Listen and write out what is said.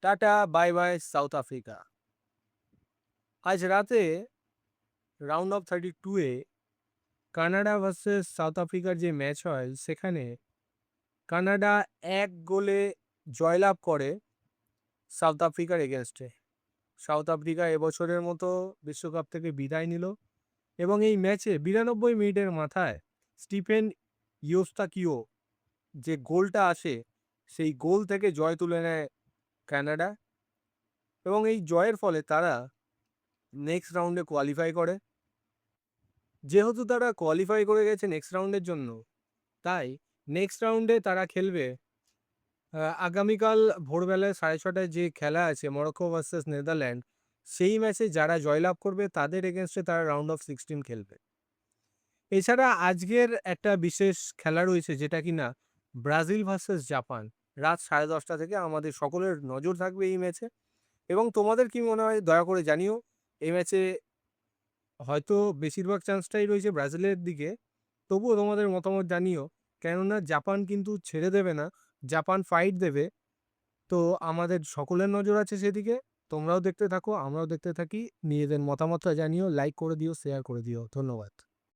Tata, bye bye south Africa. আজ রাতে round of 32 A Canada versus south আফ্রিকার যে ম্যাচ হয় সেখানে কানাডা ১ গোলে জয়লাভ করে সাউথ আফ্রিকার এগেনস্টে। সাউথ আফ্রিকা এবছরের মতো বিশ্বকাপ থেকে বিদায় নিল এবং এই ম্যাচে ৯২ মিনিটের মাথায় স্টিফেন ইওস্তাকিও যে গোলটা আসে সেই গোল থেকে জয় তুলে নেয় কানাডা এবং এই জয়ের ফলে তারা নেক্সট রাউন্ডে কোয়ালিফাই করে। যেহেতু তারা কোয়ালিফাই করে গেছে নেক্সট রাউন্ডের জন্য, তাই নেক্সট রাউন্ডে তারা খেলবে আগামীকাল ভোরবেলায় ৬:৩০টায় যে খেলা আছে মরক্কো ভার্সেস নেদারল্যান্ড, সেই ম্যাচে যারা জয়লাভ করবে তাদের এগেনস্টে তারা রাউন্ড অফ 16 খেলবে। এছাড়া আজকের একটা বিশেষ খেলা রয়েছে যেটা কিনা ব্রাজিল ভার্সেস জাপান। রাত 10:30টা থেকে আমাদের সকলের নজর থাকবে এই ম্যাচে এবং তোমাদের কি মনে হয় দয়া করে জানিও। এই ম্যাচে হয়তো বেশিরভাগ চান্সটাই রয়েছে ব্রাজিলের দিকে। তবুও তোমাদের মতামত জানিও। কেননা জাপান কিন্তু ছেড়ে দেবে না। জাপান ফাইট দেবে। তো আমাদের সকলের নজর আছে সেদিকে। তোমরাও দেখতে থাকো, আমরাও দেখতে থাকি। নিজেদের মতামতটা জানিও, লাইক করে দিও, শেয়ার করে দিও। ধন্যবাদ।